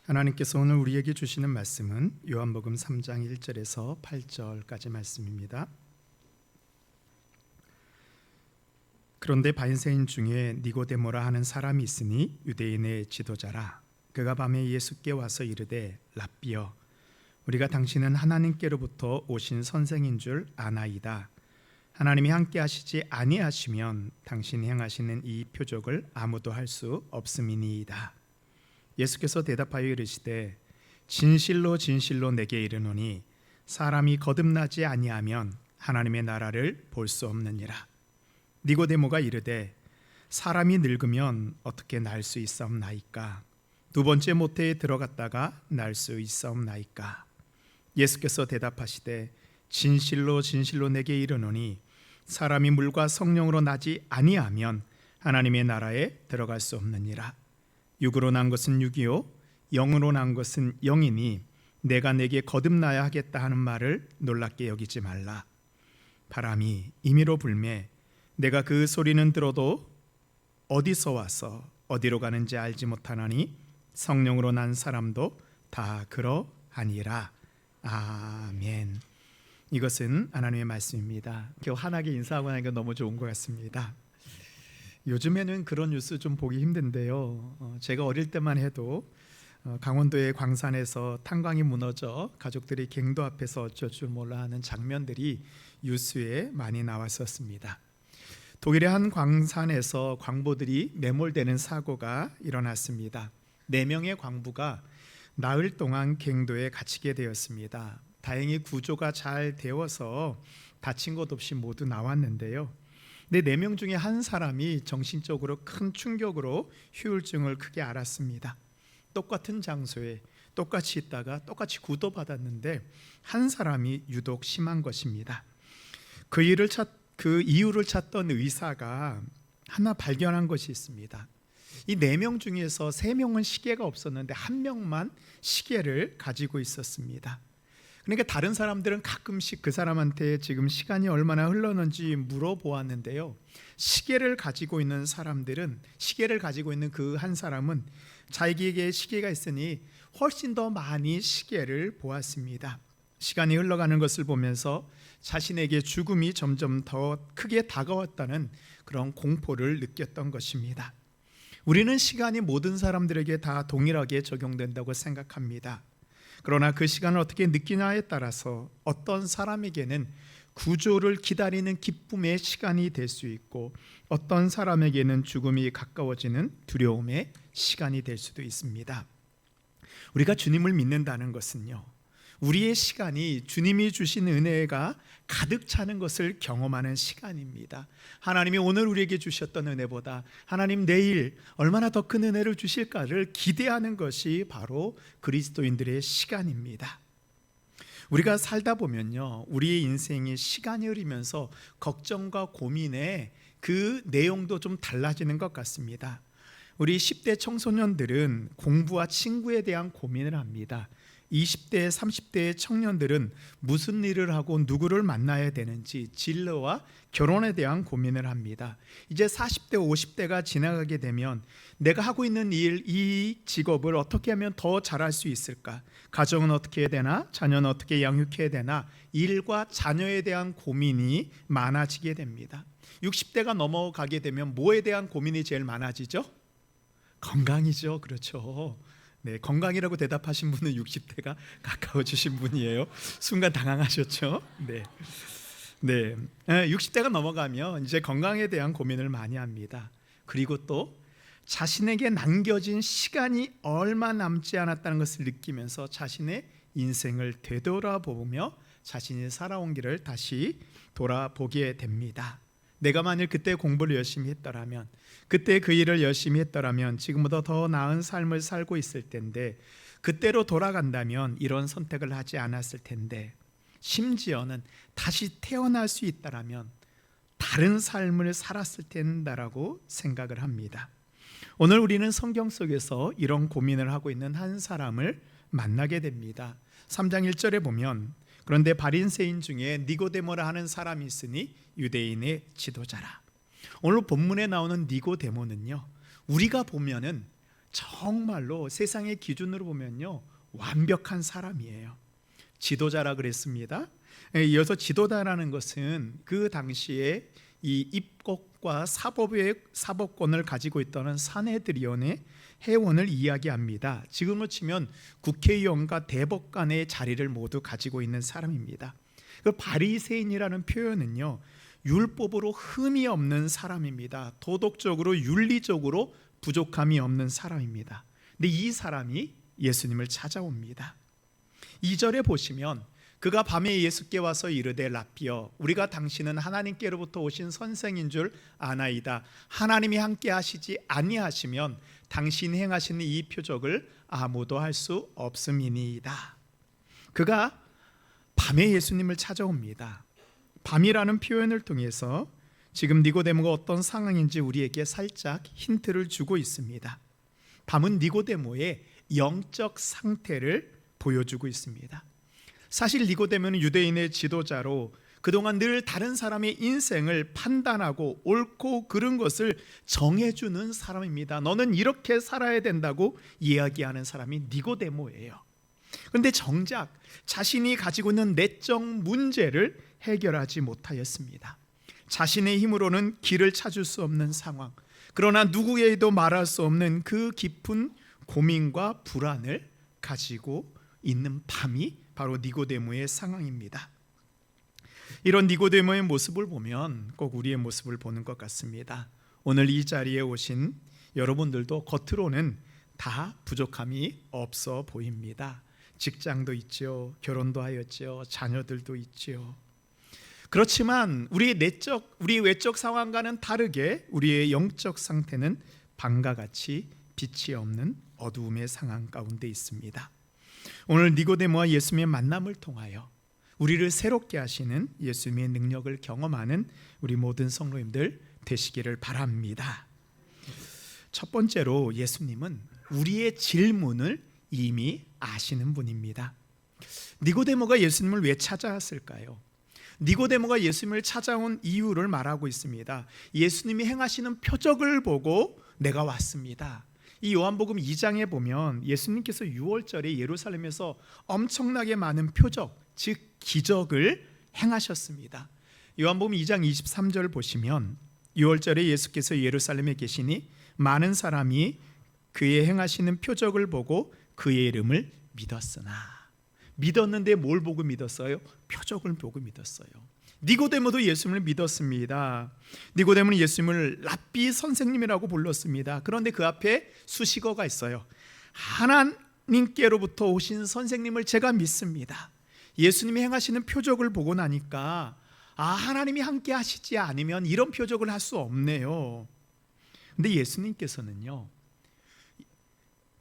하나님께서 오늘 우리에게 주시는 말씀은 요한복음 3장 1절에서 8절까지 말씀입니다. 그런데 바리새인 중에 니고데모라 하는 사람이 있으니 유대인의 지도자라. 그가 밤에 예수께 와서 이르되 랍비여, 우리가 당신은 하나님께로부터 오신 선생인 줄 아나이다. 하나님이 함께 하시지 아니하시면 당신이 행하시는 이 표적을 아무도 할 수 없음이니이다. 예수께서 대답하여 이르시되 진실로 진실로 내게 이르노니 사람이 거듭나지 아니하면 하나님의 나라를 볼 수 없느니라. 니고데모가 이르되 사람이 늙으면 어떻게 날 수 있사옵나이까? 두 번째 모태에 들어갔다가 날 수 있사옵나이까? 예수께서 대답하시되 진실로 진실로 내게 이르노니 사람이 물과 성령으로 나지 아니하면 하나님의 나라에 들어갈 수 없느니라. 육으로 난 것은 육이요 영으로 난 것은 영이니 내가 내게 거듭나야 하겠다 하는 말을 놀랍게 여기지 말라. 바람이 임의로 불매 내가 그 소리는 들어도 어디서 와서 어디로 가는지 알지 못하나니 성령으로 난 사람도 다 그러하니라. 아멘. 이것은 하나님의 말씀입니다. 환하게 인사하고 나니까 너무 좋은 것 같습니다. 요즘에는 그런 뉴스 좀 보기 힘든데요. 제가 어릴 때만 해도 강원도의 광산에서 탄광이 무너져 가족들이 갱도 앞에서 어쩔 줄 몰라 하는 장면들이 뉴스에 많이 나왔었습니다. 독일의 한 광산에서 광부들이 매몰되는 사고가 일어났습니다. 4명의 광부가 나흘 동안 갱도에 갇히게 되었습니다. 다행히 구조가 잘 되어서 다친 것 없이 모두 나왔는데요. 4명 중에 한 사람이 정신적으로 큰 충격으로 후유증을 크게 앓았습니다. 똑같은 장소에 똑같이 있다가 똑같이 구도받았는데 한 사람이 유독 심한 것입니다. 그 이유를 찾던 의사가 하나 발견한 것이 있습니다. 이 4명 중에서 3명은 시계가 없었는데 1명만 시계를 가지고 있었습니다. 그러니까 다른 사람들은 가끔씩 그 사람한테 지금 시간이 얼마나 흘렀는지 물어보았는데요. 시계를 가지고 있는 그 한 사람은 자기에게 시계가 있으니 훨씬 더 많이 시계를 보았습니다. 시간이 흘러가는 것을 보면서 자신에게 죽음이 점점 더 크게 다가왔다는 그런 공포를 느꼈던 것입니다. 우리는 시간이 모든 사람들에게 다 동일하게 적용된다고 생각합니다. 그러나 그 시간을 어떻게 느끼냐에 따라서 어떤 사람에게는 구조를 기다리는 기쁨의 시간이 될 수 있고 어떤 사람에게는 죽음이 가까워지는 두려움의 시간이 될 수도 있습니다. 우리가 주님을 믿는다는 것은요, 우리의 시간이 주님이 주신 은혜가 가득 차는 것을 경험하는 시간입니다. 하나님이 오늘 우리에게 주셨던 은혜보다 하나님 내일 얼마나 더 큰 은혜를 주실까를 기대하는 것이 바로 그리스도인들의 시간입니다. 우리가 살다 보면요, 우리의 인생이 시간이 흐르면서 걱정과 고민의 그 내용도 좀 달라지는 것 같습니다. 우리 10대 청소년들은 공부와 친구에 대한 고민을 합니다. 20대, 30대의 청년들은 무슨 일을 하고 누구를 만나야 되는지 진로와 결혼에 대한 고민을 합니다. 이제 40대, 50대가 지나가게 되면 내가 하고 있는 일, 이 직업을 어떻게 하면 더 잘할 수 있을까? 가정은 어떻게 해야 되나? 자녀는 어떻게 양육해야 되나? 일과 자녀에 대한 고민이 많아지게 됩니다. 60대가 넘어가게 되면 뭐에 대한 고민이 제일 많아지죠? 건강이죠. 그렇죠. 네, 건강이라고 대답하신 분은 60대가 가까워지신 분이에요. 순간 당황하셨죠? 네. 60대가 넘어가면 이제 건강에 대한 고민을 많이 합니다. 그리고 또 자신에게 남겨진 시간이 얼마 남지 않았다는 것을 느끼면서 자신의 인생을 되돌아보며 자신이 살아온 길을 다시 돌아보게 됩니다. 내가 만일 그때 공부를 열심히 했더라면, 그때 그 일을 열심히 했더라면 지금보다 더 나은 삶을 살고 있을 텐데, 그때로 돌아간다면 이런 선택을 하지 않았을 텐데, 심지어는 다시 태어날 수 있다라면 다른 삶을 살았을 텐다라고 생각을 합니다. 오늘 우리는 성경 속에서 이런 고민을 하고 있는 한 사람을 만나게 됩니다. 3장 1절에 보면 그런데 바리새인 중에 니고데모라 하는 사람이 있으니 유대인의 지도자라. 오늘 본문에 나오는 니고데모는요, 우리가 보면은 정말로 세상의 기준으로 보면요, 완벽한 사람이에요. 지도자라 그랬습니다. 이어서 지도자라는 것은 그 당시에 이 입국과 사법권을 가지고 있던 사내드리온의 회원을 이야기합니다. 지금으로 치면 국회의원과 대법관의 자리를 모두 가지고 있는 사람입니다. 그 바리새인이라는 표현은요, 율법으로 흠이 없는 사람입니다. 도덕적으로 윤리적으로 부족함이 없는 사람입니다. 근데 이 사람이 예수님을 찾아옵니다. 2절에 보시면 그가 밤에 예수께 와서 이르되 라삐여, 우리가 당신은 하나님께로부터 오신 선생인 줄 아나이다. 하나님이 함께 하시지 아니하시면 당신이 행하시는 이 표적을 아무도 할 수 없음이니이다. 그가 밤에 예수님을 찾아옵니다. 밤이라는 표현을 통해서 지금 니고데모가 어떤 상황인지 우리에게 살짝 힌트를 주고 있습니다. 밤은 니고데모의 영적 상태를 보여주고 있습니다. 사실 니고데모는 유대인의 지도자로 그동안 늘 다른 사람의 인생을 판단하고 옳고 그른 것을 정해주는 사람입니다. 너는 이렇게 살아야 된다고 이야기하는 사람이 니고데모예요. 그런데 정작 자신이 가지고 있는 내적 문제를 해결하지 못하였습니다. 자신의 힘으로는 길을 찾을 수 없는 상황, 그러나 누구에게도 말할 수 없는 그 깊은 고민과 불안을 가지고 있는 밤이 바로 니고데모의 상황입니다. 이런 니고데모의 모습을 보면 꼭 우리의 모습을 보는 것 같습니다. 오늘 이 자리에 오신 여러분들도 겉으로는 다 부족함이 없어 보입니다. 직장도 있죠, 결혼도 하였죠, 자녀들도 있죠. 그렇지만 우리 외적 상황과는 다르게 우리의 영적 상태는 밤과 같이 빛이 없는 어두움의 상황 가운데 있습니다. 오늘 니고데모와 예수님의 만남을 통하여 우리를 새롭게 하시는 예수님의 능력을 경험하는 우리 모든 성도님들 되시기를 바랍니다. 첫 번째로 예수님은 우리의 질문을 이미 아시는 분입니다. 니고데모가 예수님을 왜 찾아왔을까요? 니고데모가 예수님을 찾아온 이유를 말하고 있습니다. 예수님이 행하시는 표적을 보고 내가 왔습니다. 이 요한복음 2장에 보면 예수님께서 6월절에 예루살렘에서 엄청나게 많은 표적, 즉 기적을 행하셨습니다. 요한복음 2장 23절 보시면 6월절에 예수께서 예루살렘에 계시니 많은 사람이 그의 행하시는 표적을 보고 그의 이름을 믿었으나, 믿었는데 뭘 보고 믿었어요? 표적을 보고 믿었어요. 니고데모도 예수님을 믿었습니다. 니고데모는 예수님을 랍비 선생님이라고 불렀습니다. 그런데 그 앞에 수식어가 있어요. 하나님께로부터 오신 선생님을 제가 믿습니다. 예수님이 행하시는 표적을 보고 나니까 하나님이 함께 하시지 않으면 이런 표적을 할 수 없네요. 근데 예수님께서는요,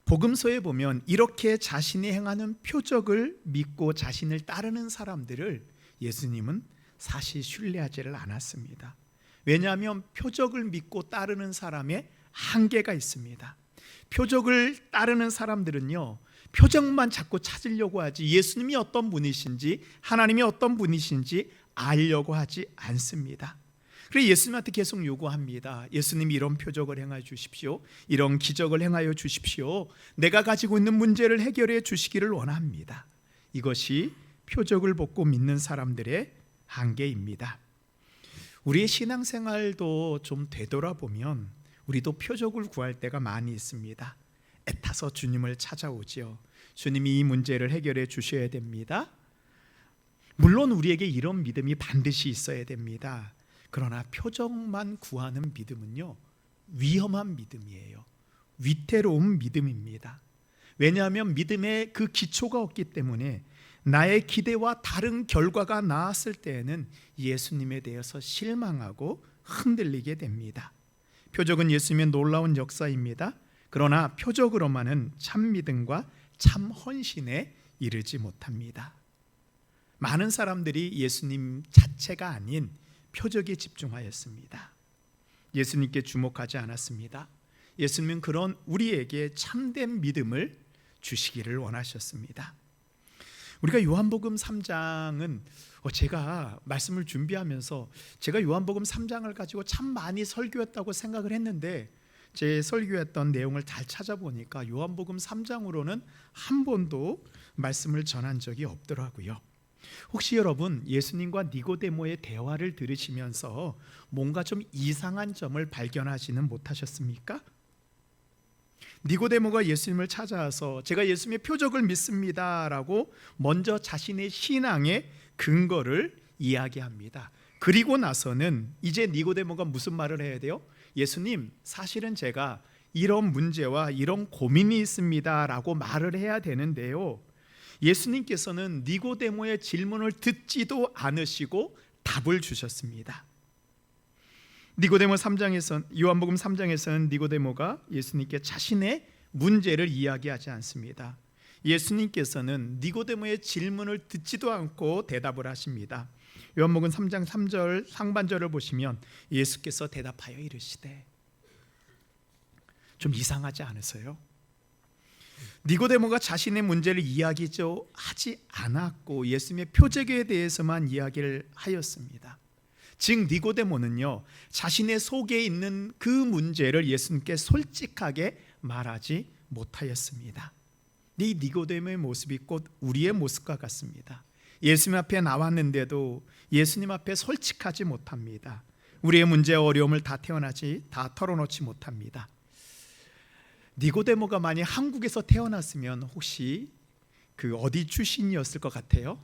복음서에 보면 이렇게 자신이 행하는 표적을 믿고 자신을 따르는 사람들을 예수님은 사실 신뢰하지를 않았습니다. 왜냐하면 표적을 믿고 따르는 사람의 한계가 있습니다. 표적을 따르는 사람들은요, 표적만 자꾸 찾으려고 하지 예수님이 어떤 분이신지 하나님이 어떤 분이신지 알려고 하지 않습니다. 그래서 예수님한테 계속 요구합니다. 예수님이 이런 표적을 행하여 주십시오. 이런 기적을 행하여 주십시오. 내가 가지고 있는 문제를 해결해 주시기를 원합니다. 이것이 표적을 보고 믿는 사람들의 한계입니다. 우리의 신앙생활도 좀 되돌아보면 우리도 표적을 구할 때가 많이 있습니다. 애타서 주님을 찾아오지요. 주님이 이 문제를 해결해 주셔야 됩니다. 물론 우리에게 이런 믿음이 반드시 있어야 됩니다. 그러나 표적만 구하는 믿음은요, 위험한 믿음이에요. 위태로운 믿음입니다. 왜냐하면 믿음에 그 기초가 없기 때문에 나의 기대와 다른 결과가 나왔을 때에는 예수님에 대해서 실망하고 흔들리게 됩니다. 표적은 예수님의 놀라운 역사입니다. 그러나 표적으로만은 참 믿음과 참 헌신에 이르지 못합니다. 많은 사람들이 예수님 자체가 아닌 표적에 집중하였습니다. 예수님께 주목하지 않았습니다. 예수님은 그런 우리에게 참된 믿음을 주시기를 원하셨습니다. 우리가 요한복음 3장은 제가 말씀을 준비하면서 제가 요한복음 3장을 가지고 참 많이 설교했다고 생각을 했는데 제 설교했던 내용을 잘 찾아보니까 요한복음 3장으로는 한 번도 말씀을 전한 적이 없더라고요. 혹시 여러분 예수님과 니고데모의 대화를 들으시면서 뭔가 좀 이상한 점을 발견하지는 못하셨습니까? 니고데모가 예수님을 찾아와서 제가 예수님의 표적을 믿습니다 라고 먼저 자신의 신앙의 근거를 이야기합니다. 그리고 나서는 이제 니고데모가 무슨 말을 해야 돼요? 예수님, 사실은 제가 이런 문제와 이런 고민이 있습니다 라고 말을 해야 되는데요, 예수님께서는 니고데모의 질문을 듣지도 않으시고 답을 주셨습니다. 니고데모 3장에서, 요한복음 3장에서는 니고데모가 예수님께 자신의 문제를 이야기하지 않습니다. 예수님께서는 니고데모의 질문을 듣지도 않고 대답을 하십니다. 요한복음 3장 3절 상반절을 보시면 예수께서 대답하여 이르시되, 좀 이상하지 않으세요? 니고데모가 자신의 문제를 하지 않았고 예수님의 표적에 대해서만 이야기를 하였습니다. 즉 니고데모는요, 자신의 속에 있는 그 문제를 예수님께 솔직하게 말하지 못하였습니다. 이 니고데모의 모습이 곧 우리의 모습과 같습니다. 예수님 앞에 나왔는데도 예수님 앞에 솔직하지 못합니다. 우리의 문제와 어려움을 다 털어놓지 못합니다. 니고데모가 만약 한국에서 태어났으면 혹시 그 어디 출신이었을 것 같아요?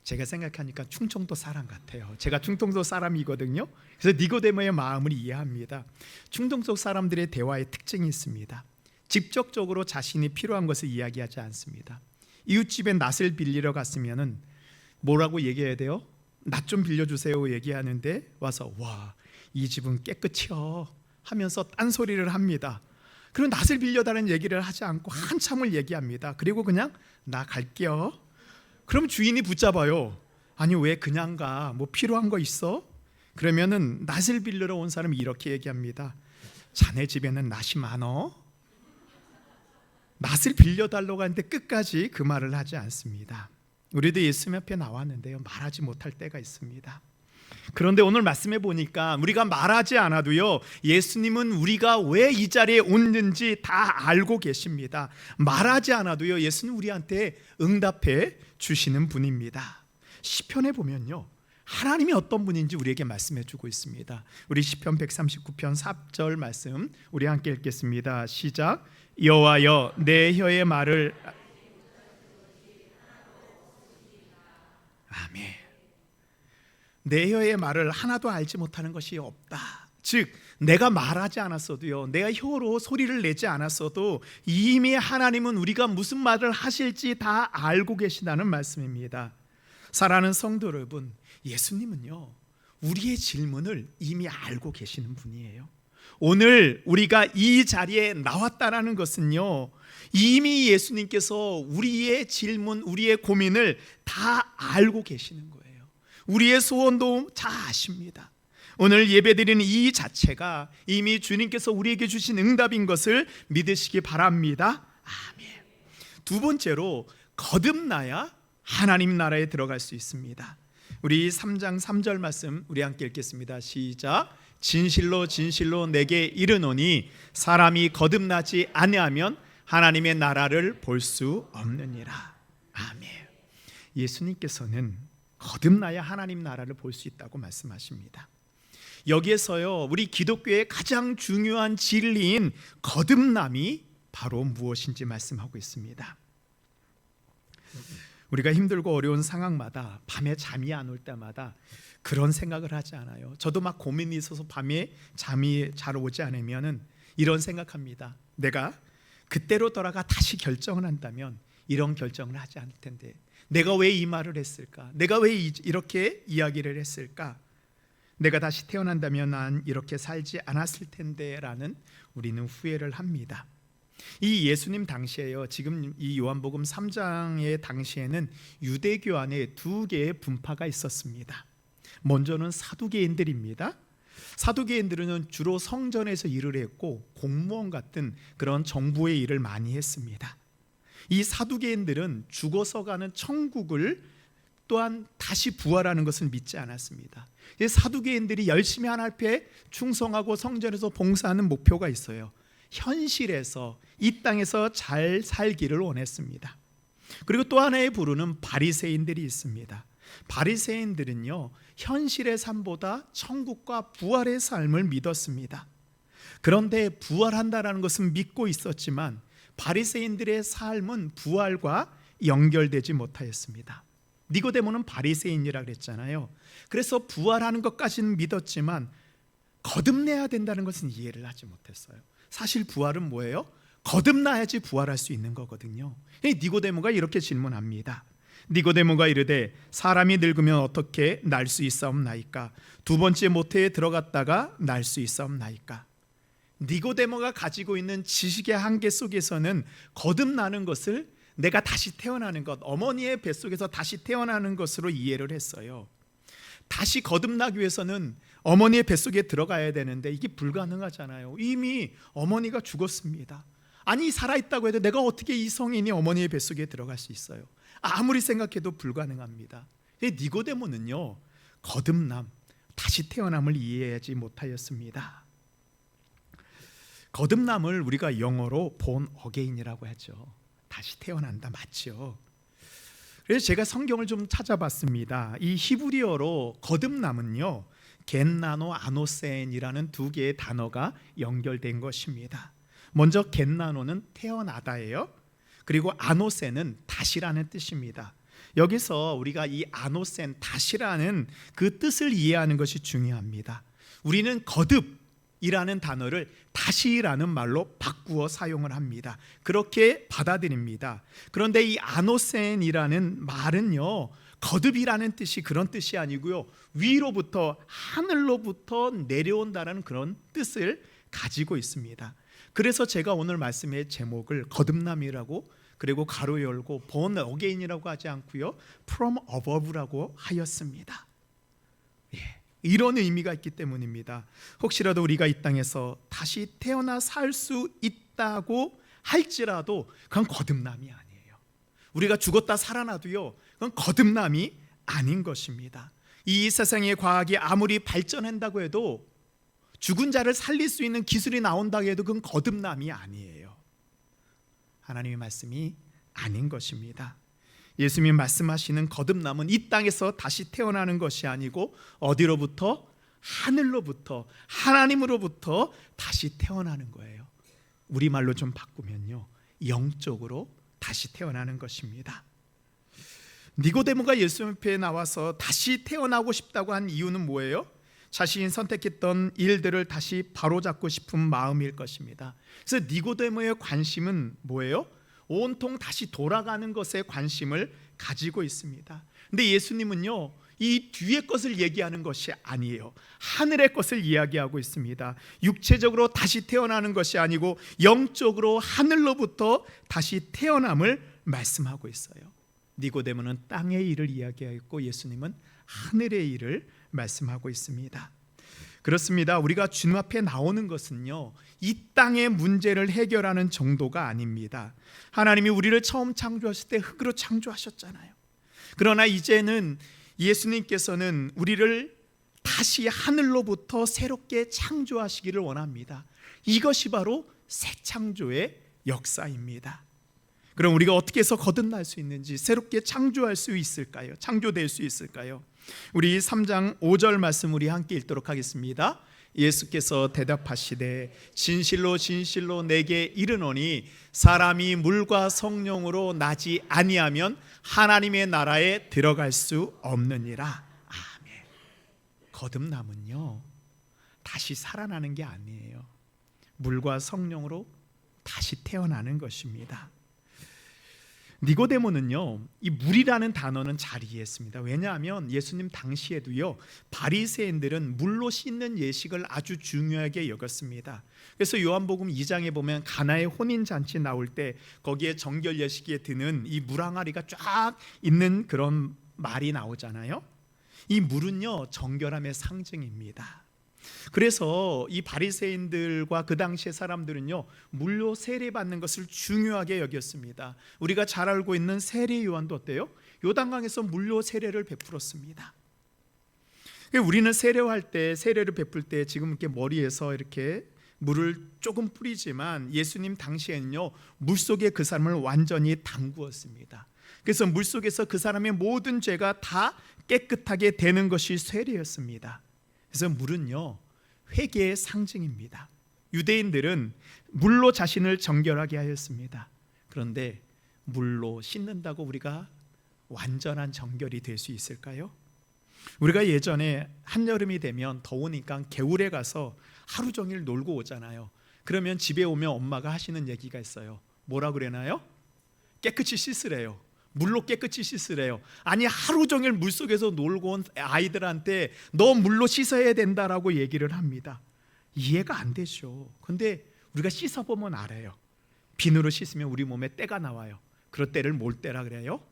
제가 생각하니까 충청도 사람 같아요. 제가 충청도 사람이거든요. 그래서 니고데모의 마음을 이해합니다. 충청도 사람들의 대화의 특징이 있습니다. 직접적으로 자신이 필요한 것을 이야기하지 않습니다. 이웃집에 낫을 빌리러 갔으면은 뭐라고 얘기해야 돼요? 낫 좀 빌려주세요 얘기하는데 와서 와, 이 집은 깨끗이요 하면서 딴소리를 합니다. 그럼 낫을 빌려달라는 얘기를 하지 않고 한참을 얘기합니다. 그리고 그냥 나 갈게요. 그럼 주인이 붙잡아요. 아니 왜 그냥 가? 뭐 필요한 거 있어? 그러면은 낫을 빌리러 온 사람이 이렇게 얘기합니다. 자네 집에는 낫이 많어? 낫을 빌려달라고 하는데 끝까지 그 말을 하지 않습니다. 우리도 예수님 앞에 나왔는데요, 말하지 못할 때가 있습니다. 그런데 오늘 말씀해 보니까 우리가 말하지 않아도요, 예수님은 우리가 왜 이 자리에 왔는지 다 알고 계십니다. 말하지 않아도요, 예수님 우리한테 응답해 주시는 분입니다. 시편에 보면요, 하나님이 어떤 분인지 우리에게 말씀해 주고 있습니다. 우리 시편 139편 4절 말씀 우리 함께 읽겠습니다. 시작. 여호와여, 내 혀의 말을 아멘. 내 혀의 말을 하나도 알지 못하는 것이 없다. 즉 내가 말하지 않았어도요, 내가 혀로 소리를 내지 않았어도 이미 하나님은 우리가 무슨 말을 하실지 다 알고 계시다는 말씀입니다. 사랑하는 성도 여러분, 예수님은요 우리의 질문을 이미 알고 계시는 분이에요. 오늘 우리가 이 자리에 나왔다라는 것은요, 이미 예수님께서 우리의 질문, 우리의 고민을 다 알고 계시는 거예요. 우리의 소원도 잘 아십니다. 오늘 예배드리는 이 자체가 이미 주님께서 우리에게 주신 응답인 것을 믿으시기 바랍니다. 아멘. 두 번째로, 거듭나야 하나님 나라에 들어갈 수 있습니다. 우리 3장 3절 말씀 우리 함께 읽겠습니다. 시작. 진실로 진실로 내게 이르노니 사람이 거듭나지 아니하면 하나님의 나라를 볼 수 없느니라. 아멘. 예수님께서는 거듭나야 하나님 나라를 볼 수 있다고 말씀하십니다. 여기에서요, 우리 기독교의 가장 중요한 진리인 거듭남이 바로 무엇인지 말씀하고 있습니다. 우리가 힘들고 어려운 상황마다 밤에 잠이 안 올 때마다 그런 생각을 하지 않아요. 저도 막 고민이 있어서 밤에 잠이 잘 오지 않으면은 이런 생각합니다. 내가 그때로 돌아가 다시 결정을 한다면 이런 결정을 하지 않을 텐데, 내가 왜 이 말을 했을까? 내가 왜 이렇게 이야기를 했을까? 내가 다시 태어난다면 난 이렇게 살지 않았을 텐데 라는 우리는 후회를 합니다. 이 예수님 당시에요, 지금 이 요한복음 3장의 당시에는 유대교 안에 두 개의 분파가 있었습니다. 먼저는 사두개인들입니다. 사두개인들은 주로 성전에서 일을 했고 공무원 같은 그런 정부의 일을 많이 했습니다. 이 사두개인들은 죽어서 가는 천국을 또한 다시 부활하는 것을 믿지 않았습니다. 사두개인들이 열심히 하나님 앞에 충성하고 성전에서 봉사하는 목표가 있어요. 현실에서 이 땅에서 잘 살기를 원했습니다. 그리고 또 하나의 부류는 바리새인들이 있습니다. 바리새인들은요, 현실의 삶보다 천국과 부활의 삶을 믿었습니다. 그런데 부활한다라는 것은 믿고 있었지만 바리새인들의 삶은 부활과 연결되지 못하였습니다. 니고데모는 바리새인이라 그랬잖아요. 그래서 부활하는 것까지는 믿었지만 거듭내야 된다는 것은 이해를 하지 못했어요. 사실 부활은 뭐예요? 거듭나야지 부활할 수 있는 거거든요. 니고데모가 이렇게 질문합니다. 니고데모가 이르되 사람이 늙으면 어떻게 날 수 있사옵나이까? 두 번째 모태에 들어갔다가 날 수 있사옵나이까? 니고데모가 가지고 있는 지식의 한계 속에서는 거듭나는 것을 내가 다시 태어나는 것, 어머니의 뱃속에서 다시 태어나는 것으로 이해를 했어요. 다시 거듭나기 위해서는 어머니의 뱃속에 들어가야 되는데 이게 불가능하잖아요. 이미 어머니가 죽었습니다. 아니 살아있다고 해도 내가 어떻게 이 성인이 어머니의 뱃속에 들어갈 수 있어요? 아무리 생각해도 불가능합니다. 니고데모는요, 거듭남, 다시 태어남을 이해하지 못하였습니다. 거듭남을 우리가 영어로 born again이라고 하죠. 다시 태어난다, 맞죠? 그래서 제가 성경을 좀 찾아봤습니다. 이 히브리어로 거듭남은요, 겐나노 아노센이라는 두 개의 단어가 연결된 것입니다. 먼저 겐나노는 태어나다예요. 그리고 아노센은 다시라는 뜻입니다. 여기서 우리가 이 아노센, 다시라는 그 뜻을 이해하는 것이 중요합니다. 우리는 거듭이라는 단어를 다시라는 말로 바꾸어 사용을 합니다. 그렇게 받아들입니다. 그런데 이 아노센이라는 말은요, 거듭이라는 뜻이 그런 뜻이 아니고요, 위로부터, 하늘로부터 내려온다는 그런 뜻을 가지고 있습니다. 그래서 제가 오늘 말씀의 제목을 거듭남이라고, 그리고 가로 열고 born again이라고 하지 않고요, from above라고 하였습니다. 이런 의미가 있기 때문입니다. 혹시라도 우리가 이 땅에서 다시 태어나 살 수 있다고 할지라도 그건 거듭남이 아니에요. 우리가 죽었다 살아나도요, 그건 거듭남이 아닌 것입니다. 이 세상의 과학이 아무리 발전한다고 해도, 죽은 자를 살릴 수 있는 기술이 나온다고 해도 그건 거듭남이 아니에요. 하나님의 말씀이 아닌 것입니다. 예수님이 말씀하시는 거듭남은 이 땅에서 다시 태어나는 것이 아니고 어디로부터? 하늘로부터, 하나님으로부터 다시 태어나는 거예요. 우리말로 좀 바꾸면요, 영적으로 다시 태어나는 것입니다. 니고데모가 예수님 앞에 나와서 다시 태어나고 싶다고 한 이유는 뭐예요? 자신이 선택했던 일들을 다시 바로잡고 싶은 마음일 것입니다. 그래서 니고데모의 관심은 뭐예요? 온통 다시 돌아가는 것에 관심을 가지고 있습니다. 근데 예수님은요, 이 뒤의 것을 얘기하는 것이 아니에요. 하늘의 것을 이야기하고 있습니다. 육체적으로 다시 태어나는 것이 아니고 영적으로 하늘로부터 다시 태어남을 말씀하고 있어요. 니고데모는 땅의 일을 이야기하고 예수님은 하늘의 일을 말씀하고 있습니다. 그렇습니다. 우리가 주님 앞에 나오는 것은요, 이 땅의 문제를 해결하는 정도가 아닙니다. 하나님이 우리를 처음 창조하실 때 흙으로 창조하셨잖아요. 그러나 이제는 예수님께서는 우리를 다시 하늘로부터 새롭게 창조하시기를 원합니다. 이것이 바로 새 창조의 역사입니다. 그럼 우리가 어떻게 해서 거듭날 수 있는지, 새롭게 창조할 수 있을까요? 창조될 수 있을까요? 우리 3장 5절 말씀 우리 함께 읽도록 하겠습니다. 예수께서 대답하시되 진실로 진실로 내게 이르노니 사람이 물과 성령으로 나지 아니하면 하나님의 나라에 들어갈 수 없느니라. 아멘. 거듭남은요, 다시 살아나는 게 아니에요. 물과 성령으로 다시 태어나는 것입니다. 니고데모는요, 이 물이라는 단어는 잘 이해했습니다. 왜냐하면 예수님 당시에도요, 바리새인들은 물로 씻는 예식을 아주 중요하게 여겼습니다. 그래서 요한복음 2장에 보면 가나의 혼인잔치 나올 때 거기에 정결 예식에 드는 이 물 항아리가 쫙 있는 그런 말이 나오잖아요. 이 물은요, 정결함의 상징입니다. 그래서 이 바리새인들과 그 당시의 사람들은요, 물로 세례받는 것을 중요하게 여겼습니다. 우리가 잘 알고 있는 세례 요한도 어때요? 요단강에서 물로 세례를 베풀었습니다. 우리는 세례할 때, 세례를 베풀 때 지금 이렇게 머리에서 이렇게 물을 조금 뿌리지만 예수님 당시에는요, 물속에 그 사람을 완전히 담그었습니다. 그래서 물속에서 그 사람의 모든 죄가 다 깨끗하게 되는 것이 세례였습니다. 그래서 물은요, 회개의 상징입니다. 유대인들은 물로 자신을 정결하게 하였습니다. 그런데 물로 씻는다고 우리가 완전한 정결이 될 수 있을까요? 우리가 예전에 한여름이 되면 더우니까 개울에 가서 하루 종일 놀고 오잖아요. 그러면 집에 오면 엄마가 하시는 얘기가 있어요. 뭐라 그러나요? 깨끗이 씻으래요. 물로 깨끗이 씻으래요. 아니, 하루 종일 물속에서 놀고 온 아이들한테 너 물로 씻어야 된다라고 얘기를 합니다. 이해가 안 되죠. 근데 우리가 씻어보면 알아요. 비누로 씻으면 우리 몸에 때가 나와요. 그럴 때를 뭘 때라 그래요?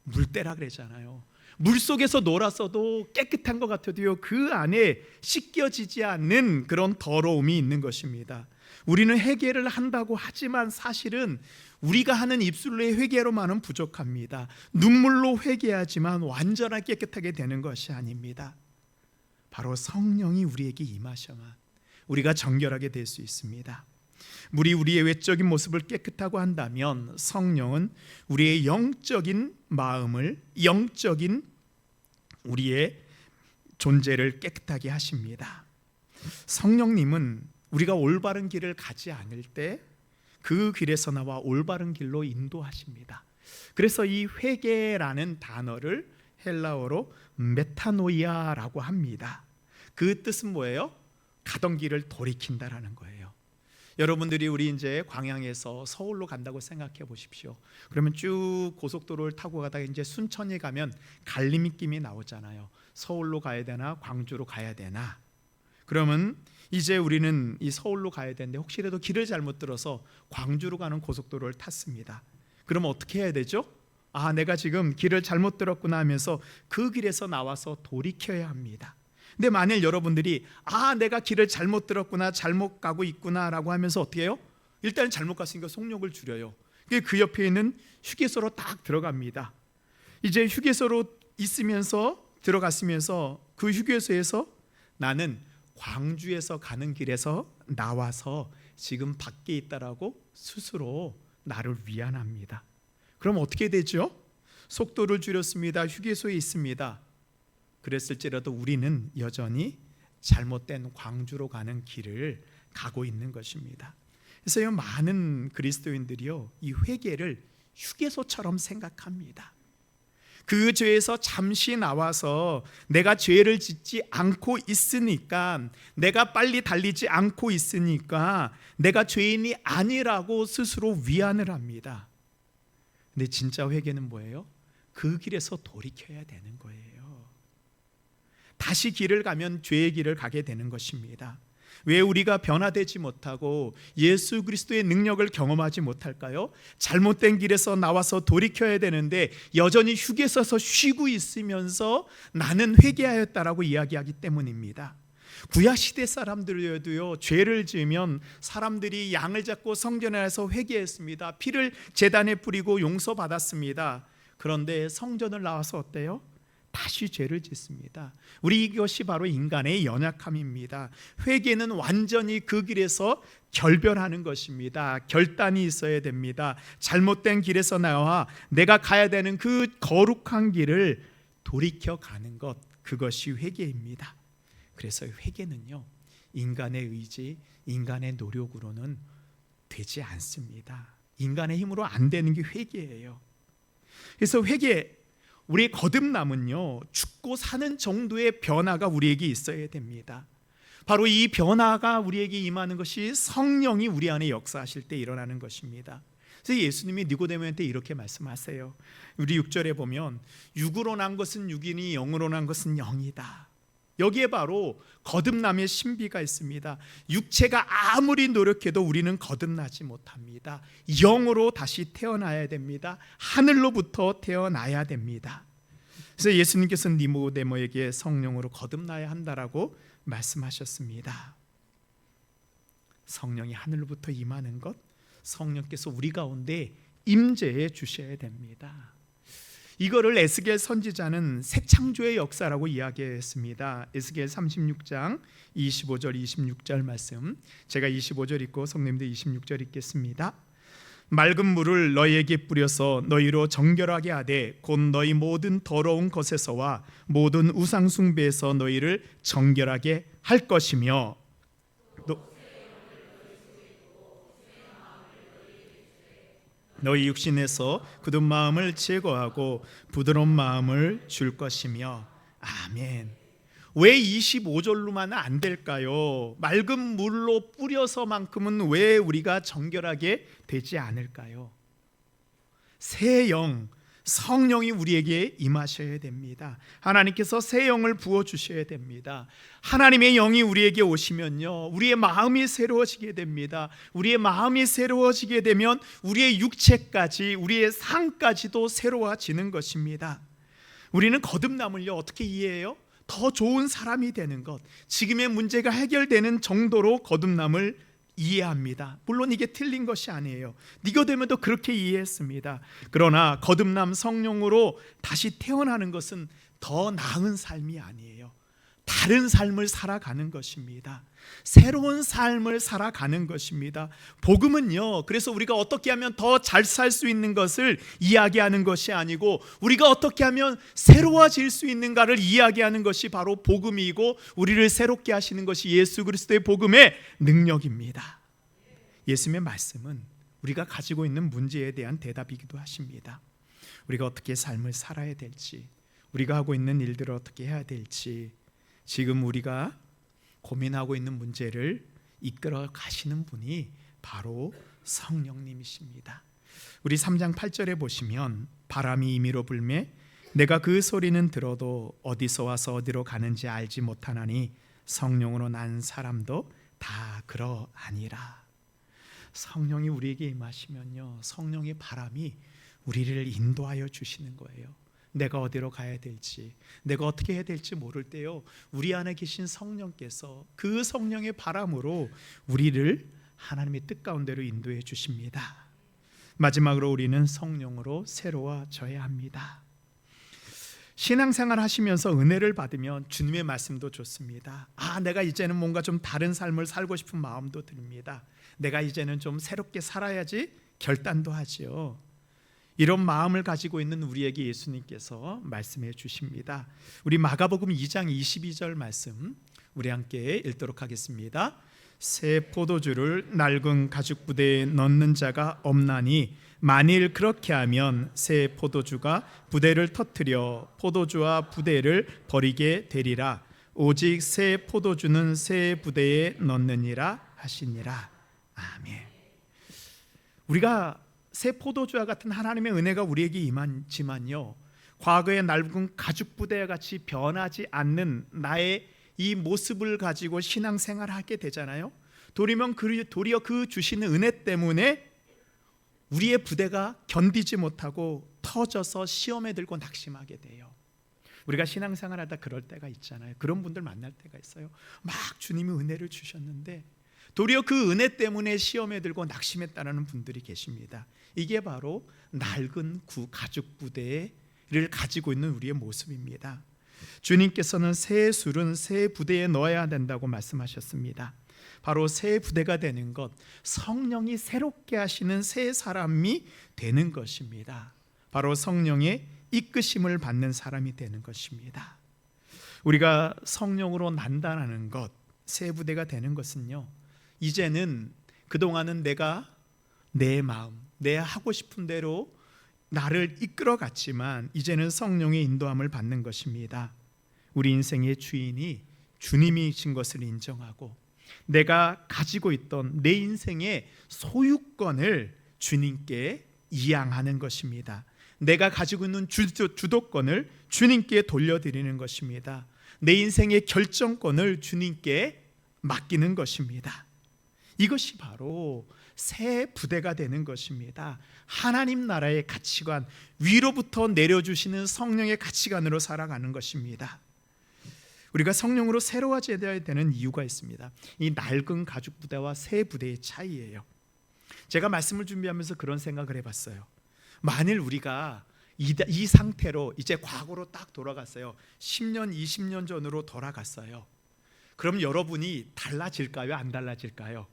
물때라 그러잖아요. 물속에서 놀았어도 깨끗한 것 같아도요, 그 안에 씻겨지지 않는 그런 더러움이 있는 것입니다. 우리는 회개를 한다고 하지만 사실은 우리가 하는 입술로의 회개로만은 부족합니다. 눈물로 회개하지만 완전하게 깨끗하게 되는 것이 아닙니다. 바로 성령이 우리에게 임하셔만 우리가 정결하게 될 수 있습니다. 물이 우리의 외적인 모습을 깨끗하고 한다면 성령은 우리의 영적인 마음을, 영적인 우리의 존재를 깨끗하게 하십니다. 성령님은 우리가 올바른 길을 가지 않을 때 그 길에서 나와 올바른 길로 인도하십니다. 그래서 이 회개라는 단어를 헬라어로 메타노이아라고 합니다. 그 뜻은 뭐예요? 가던 길을 돌이킨다라는 거예요. 여러분들이 우리 이제 광양에서 서울로 간다고 생각해 보십시오. 그러면 쭉 고속도로를 타고 가다가 이제 순천에 가면 갈림길이 나오잖아요. 서울로 가야 되나 광주로 가야 되나. 그러면 이제 우리는 이 서울로 가야 되는데 혹시라도 길을 잘못 들어서 광주로 가는 고속도로를 탔습니다. 그러면 어떻게 해야 되죠? 아, 내가 지금 길을 잘못 들었구나 하면서 그 길에서 나와서 돌이켜야 합니다. 근데 만일 여러분들이 내가 길을 잘못 들었구나, 잘못 가고 있구나 라고 하면서 어떻게 해요? 일단 잘못 갔으니까 속력을 줄여요. 그 옆에 있는 휴게소로 딱 들어갑니다. 이제 휴게소로 있으면서 들어갔으면서 그 휴게소에서 나는 광주에서 가는 길에서 나와서 지금 밖에 있다라고 스스로 나를 위안합니다. 그럼 어떻게 되죠? 속도를 줄였습니다. 휴게소에 있습니다. 그랬을지라도 우리는 여전히 잘못된 광주로 가는 길을 가고 있는 것입니다. 그래서 많은 그리스도인들이요, 이 회개를 휴게소처럼 생각합니다. 그 죄에서 잠시 나와서 내가 죄를 짓지 않고 있으니까, 내가 빨리 달리지 않고 있으니까 내가 죄인이 아니라고 스스로 위안을 합니다. 근데 진짜 회개는 뭐예요? 그 길에서 돌이켜야 되는 거예요. 다시 길을 가면 죄의 길을 가게 되는 것입니다. 왜 우리가 변화되지 못하고 예수 그리스도의 능력을 경험하지 못할까요? 잘못된 길에서 나와서 돌이켜야 되는데 여전히 휴게소에서 쉬고 있으면서 나는 회개하였다라고 이야기하기 때문입니다. 구약시대 사람들도요, 죄를 지으면 사람들이 양을 잡고 성전에 와서 회개했습니다. 피를 제단에 뿌리고 용서받았습니다. 그런데 성전을 나와서 어때요? 다시 죄를 짓습니다. 우리 이것이 바로 인간의 연약함입니다. 회개는 완전히 그 길에서 결별하는 것입니다. 결단이 있어야 됩니다. 잘못된 길에서 나와 내가 가야 되는 그 거룩한 길을 돌이켜 가는 것, 그것이 회개입니다. 그래서 회개는요, 인간의 의지, 인간의 노력으로는 되지 않습니다. 인간의 힘으로 안 되는 게 회개예요. 그래서 회개, 우리의 거듭남은요, 죽고 사는 정도의 변화가 우리에게 있어야 됩니다. 바로 이 변화가 우리에게 임하는 것이 성령이 우리 안에 역사하실 때 일어나는 것입니다. 그래서 예수님이 니고데모한테 이렇게 말씀하세요. 우리 6절에 보면 육으로 난 것은 육이니 영으로 난 것은 영이다. 여기에 바로 거듭남의 신비가 있습니다. 육체가 아무리 노력해도 우리는 거듭나지 못합니다. 영으로 다시 태어나야 됩니다. 하늘로부터 태어나야 됩니다. 그래서 예수님께서 니고데모에게 성령으로 거듭나야 한다라고 말씀하셨습니다. 성령이 하늘로부터 임하는 것, 성령께서 우리 가운데 임재해 주셔야 됩니다. 이거를 에스겔 선지자는 새 창조의 역사라고 이야기했습니다. 에스겔 36장 25절 26절 말씀, 제가 25절 읽고 성님들 26절 읽겠습니다. 맑은 물을 너희에게 뿌려서 너희로 정결하게 하되 곧 너희 모든 더러운 것에서와 모든 우상 숭배에서 너희를 정결하게 할 것이며 너희 육신에서 굳은 마음을 제거하고 부드러운 마음을 줄 것이며. 아멘. 왜 25절로만 안 될까요? 맑은 물로 뿌려서만큼은 왜 우리가 정결하게 되지 않을까요? 새 영, 성령이 우리에게 임하셔야 됩니다. 하나님께서 새 영을 부어주셔야 됩니다. 하나님의 영이 우리에게 오시면요, 우리의 마음이 새로워지게 됩니다. 우리의 마음이 새로워지게 되면 우리의 육체까지, 우리의 삶까지도 새로워지는 것입니다. 우리는 거듭남을요, 어떻게 이해해요? 더 좋은 사람이 되는 것, 지금의 문제가 해결되는 정도로 거듭남을 이해합니다. 물론 이게 틀린 것이 아니에요. 니고데모도 그렇게 이해했습니다. 그러나 거듭남 성령으로 다시 태어나는 것은 더 나은 삶이 아니에요. 다른 삶을 살아가는 것입니다. 새로운 삶을 살아가는 것입니다. 복음은요, 그래서 우리가 어떻게 하면 더 잘 살 수 있는 것을 이야기하는 것이 아니고 우리가 어떻게 하면 새로워질 수 있는가를 이야기하는 것이 바로 복음이고, 우리를 새롭게 하시는 것이 예수 그리스도의 복음의 능력입니다. 예수님의 말씀은 우리가 가지고 있는 문제에 대한 대답이기도 하십니다. 우리가 어떻게 삶을 살아야 될지, 우리가 하고 있는 일들을 어떻게 해야 될지, 지금 우리가 고민하고 있는 문제를 이끌어 가시는 분이 바로 성령님이십니다. 우리 3장 8절에 보시면 바람이 임의로 불매 내가 그 소리는 들어도 어디서 와서 어디로 가는지 알지 못하나니 성령으로 난 사람도 다 그러하니라. 성령이 우리에게 임하시면요, 성령의 바람이 우리를 인도하여 주시는 거예요. 내가 어디로 가야 될지, 내가 어떻게 해야 될지 모를 때요, 우리 안에 계신 성령께서 그 성령의 바람으로 우리를 하나님의 뜻 가운데로 인도해 주십니다. 마지막으로 우리는 성령으로 새로워져야 합니다. 신앙생활 하시면서 은혜를 받으면 주님의 말씀도 좋습니다. 내가 이제는 뭔가 좀 다른 삶을 살고 싶은 마음도 듭니다. 내가 이제는 좀 새롭게 살아야지 결단도 하지요. 이런 마음을 가지고 있는 우리에게 예수님께서 말씀해 주십니다. 우리 마가복음 2장 22절 말씀 우리 함께 읽도록 하겠습니다. 새 포도주를 낡은 가죽 부대에 넣는 자가 없나니 만일 그렇게 하면 새 포도주가 부대를 터뜨려 포도주와 부대를 버리게 되리라. 오직 새 포도주는 새 부대에 넣느니라 하시니라. 아멘. 우리가 새 포도주와 같은 하나님의 은혜가 우리에게 임하지만요, 과거의 낡은 가죽 부대와 같이 변하지 않는 나의 이 모습을 가지고 신앙생활을 하게 되잖아요. 도리어 그 주시는 은혜 때문에 우리의 부대가 견디지 못하고 터져서 시험에 들고 낙심하게 돼요. 우리가 신앙생활하다 그럴 때가 있잖아요. 그런 분들 만날 때가 있어요. 막 주님이 은혜를 주셨는데 도리어 그 은혜 때문에 시험에 들고 낙심했다는 분들이 계십니다. 이게 바로 낡은 가죽 부대를 가지고 있는 우리의 모습입니다. 주님께서는 새 술은 새 부대에 넣어야 된다고 말씀하셨습니다. 바로 새 부대가 되는 것, 성령이 새롭게 하시는 새 사람이 되는 것입니다. 바로 성령의 이끄심을 받는 사람이 되는 것입니다. 우리가 성령으로 난다는 것, 새 부대가 되는 것은요, 이제는 그동안은 내가 내 마음, 내 하고 싶은 대로 나를 이끌어 갔지만 이제는 성령의 인도함을 받는 것입니다. 우리 인생의 주인이 주님이신 것을 인정하고 내가 가지고 있던 내 인생의 소유권을 주님께 이양하는 것입니다. 내가 가지고 있는 주도권을 주님께 돌려드리는 것입니다. 내 인생의 결정권을 주님께 맡기는 것입니다. 이것이 바로 새 부대가 되는 것입니다. 하나님 나라의 가치관, 위로부터 내려주시는 성령의 가치관으로 살아가는 것입니다. 우리가 성령으로 새로워져야 되는 이유가 있습니다. 이 낡은 가죽 부대와 새 부대의 차이예요. 제가 말씀을 준비하면서 그런 생각을 해봤어요. 만일 우리가 이 상태로 이제 과거로 딱 돌아갔어요. 10년, 20년 전으로 돌아갔어요. 그럼 여러분이 달라질까요? 안 달라질까요?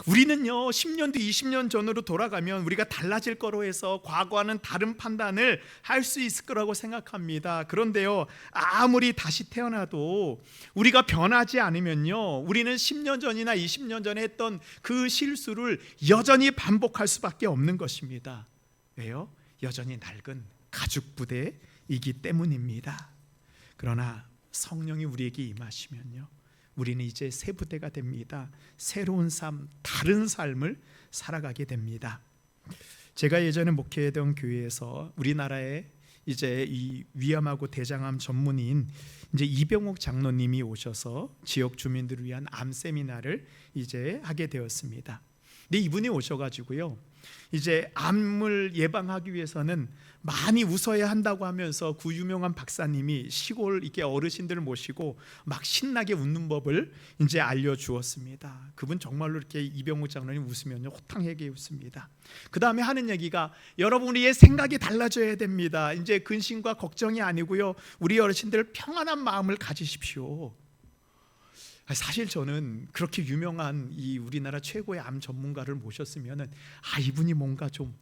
우리는요 10년도 20년 전으로 돌아가면 우리가 달라질 거로 해서 과거와는 다른 판단을 할 수 있을 거라고 생각합니다. 그런데요, 아무리 다시 태어나도 우리가 변하지 않으면요, 우리는 10년 전이나 20년 전에 했던 그 실수를 여전히 반복할 수밖에 없는 것입니다. 왜요? 여전히 낡은 가죽 부대이기 때문입니다. 그러나 성령이 우리에게 임하시면요, 우리는 이제 새 부대가 됩니다. 새로운 삶, 다른 삶을 살아가게 됩니다. 제가 예전에 목회했던 교회에서 우리나라에 이제 이 위암하고 대장암 전문의인 이제 이병옥 장로님이 오셔서 지역 주민들을 위한 암 세미나를 이제 하게 되었습니다. 근데 이분이 오셔가지고요, 이제 암을 예방하기 위해서는 많이 웃어야 한다고 하면서 그 유명한 박사님이 시골 이렇게 어르신들을 모시고 막 신나게 웃는 법을 이제 알려주었습니다. 그분 정말로 이렇게 이병우 장로님 웃으면요 호탕하게 웃습니다. 그 다음에 하는 얘기가, 여러분 우리의 생각이 달라져야 됩니다. 이제 근심과 걱정이 아니고요, 우리 어르신들 평안한 마음을 가지십시오. 사실 저는 그렇게 유명한 이 우리나라 최고의 암 전문가를 모셨으면은 이분이 뭔가 좀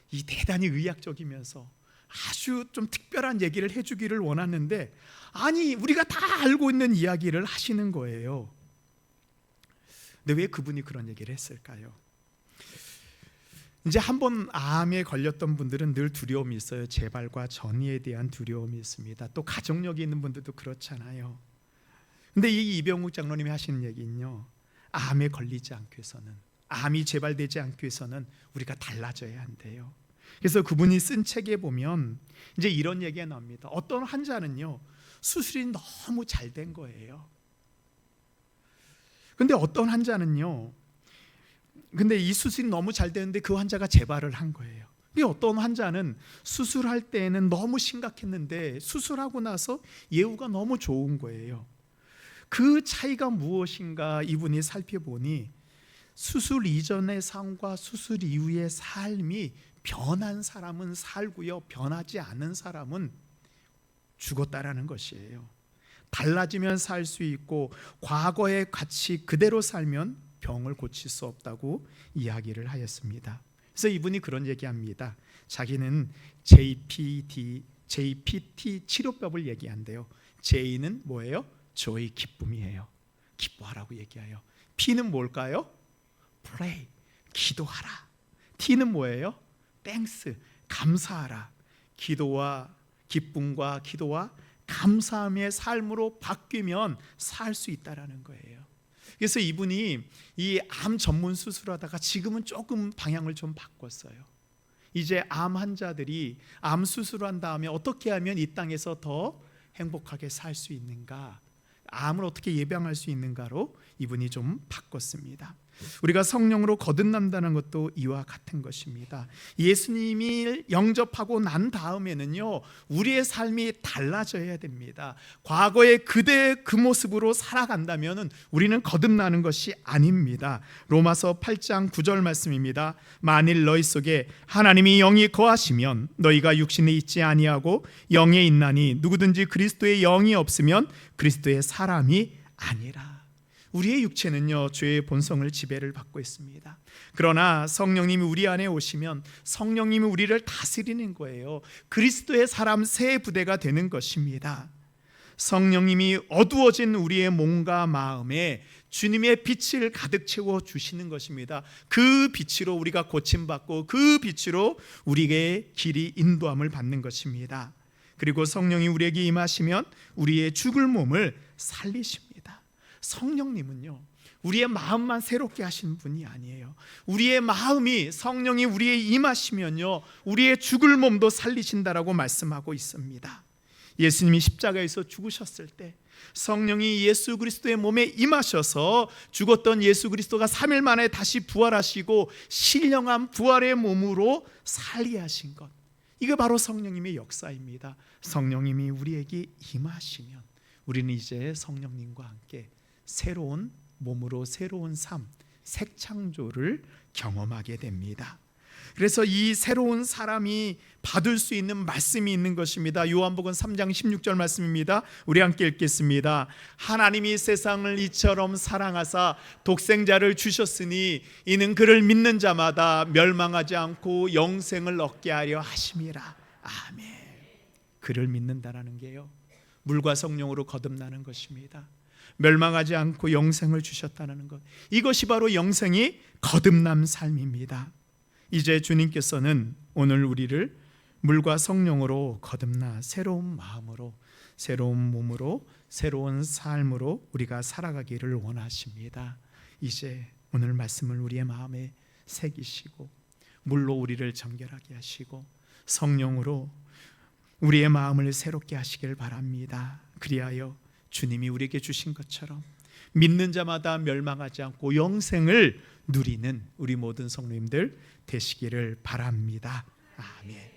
이 대단히 의학적이면서 아주 좀 특별한 얘기를 해주기를 원하는데, 아니 우리가 다 알고 있는 이야기를 하시는 거예요. 근데 왜 그분이 그런 얘기를 했을까요? 이제 한번 암에 걸렸던 분들은 늘 두려움이 있어요. 재발과 전이에 대한 두려움이 있습니다. 또 가족력이 있는 분들도 그렇잖아요. 근데 이 이병욱 장로님이 하시는 얘기는요, 암에 걸리지 않기 위해서는, 암이 재발되지 않기 위해서는 우리가 달라져야 한대요. 그래서 그분이 쓴 책에 보면 이제 이런 얘기가 나옵니다. 어떤 환자는요 수술이 너무 잘 된 거예요. 근데 어떤 환자는요, 근데 이 수술이 너무 잘 되는데 그 환자가 재발을 한 거예요. 어떤 환자는 수술할 때에는 너무 심각했는데 수술하고 나서 예후가 너무 좋은 거예요. 그 차이가 무엇인가 이분이 살펴보니, 수술 이전의 삶과 수술 이후의 삶이 변한 사람은 살고요, 변하지 않은 사람은 죽었다라는 것이에요. 달라지면 살 수 있고 과거의 가치 그대로 살면 병을 고칠 수 없다고 이야기를 하였습니다. 그래서 이분이 그런 얘기합니다. 자기는 JPT 치료법을 얘기한대요. J는 뭐예요? joy, 기쁨이에요. 기뻐하라고 얘기해요. P는 뭘까요? pray, 기도하라. T는 뭐예요? thanks, 감사하라. 기도와 기쁨과 기도와 감사함의 삶으로 바뀌면 살 수 있다라는 거예요. 그래서 이분이 이 암 전문 수술하다가 지금은 조금 방향을 좀 바꿨어요. 이제 암 환자들이 암 수술한 다음에 어떻게 하면 이 땅에서 더 행복하게 살 수 있는가, 암을 어떻게 예방할 수 있는가로 이분이 좀 바꿨습니다. 우리가 성령으로 거듭난다는 것도 이와 같은 것입니다. 예수님이 영접하고 난 다음에는요, 우리의 삶이 달라져야 됩니다. 과거의 그대의 그 모습으로 살아간다면 우리는 거듭나는 것이 아닙니다. 로마서 8장 9절 말씀입니다. 만일 너희 속에 하나님이 영이 거하시면 너희가 육신에 있지 아니하고 영에 있나니 누구든지 그리스도의 영이 없으면 그리스도의 사람이 아니라. 우리의 육체는요 죄의 본성을 지배를 받고 있습니다. 그러나 성령님이 우리 안에 오시면 성령님이 우리를 다스리는 거예요. 그리스도의 사람 새 부대가 되는 것입니다. 성령님이 어두워진 우리의 몸과 마음에 주님의 빛을 가득 채워 주시는 것입니다. 그 빛으로 우리가 고침받고 그 빛으로 우리의 길이 인도함을 받는 것입니다. 그리고 성령이 우리에게 임하시면 우리의 죽을 몸을 살리십니다. 성령님은요 우리의 마음만 새롭게 하시는 분이 아니에요. 우리의 마음이, 성령이 우리에 임하시면요 우리의 죽을 몸도 살리신다라고 말씀하고 있습니다. 예수님이 십자가에서 죽으셨을 때 성령이 예수 그리스도의 몸에 임하셔서 죽었던 예수 그리스도가 3일 만에 다시 부활하시고 신령한 부활의 몸으로 살리하신 것, 이게 바로 성령님의 역사입니다. 성령님이 우리에게 임하시면 우리는 이제 성령님과 함께 새로운 몸으로 새로운 삶, 새 창조를 경험하게 됩니다. 그래서 이 새로운 사람이 받을 수 있는 말씀이 있는 것입니다. 요한복음 3장 16절 말씀입니다. 우리 함께 읽겠습니다. 하나님이 세상을 이처럼 사랑하사 독생자를 주셨으니 이는 그를 믿는 자마다 멸망하지 않고 영생을 얻게 하려 하심이라. 아멘. 그를 믿는다라는 게요, 물과 성령으로 거듭나는 것입니다. 멸망하지 않고 영생을 주셨다는 것, 이것이 바로 영생이 거듭남 삶입니다. 이제 주님께서는 오늘 우리를 물과 성령으로 거듭나 새로운 마음으로, 새로운 몸으로, 새로운 삶으로 우리가 살아가기를 원하십니다. 이제 오늘 말씀을 우리의 마음에 새기시고 물로 우리를 정결하게 하시고 성령으로 우리의 마음을 새롭게 하시길 바랍니다. 그리하여 주님이 우리에게 주신 것처럼 믿는 자마다 멸망하지 않고 영생을 누리는 우리 모든 성도님들 되시기를 바랍니다. 아멘.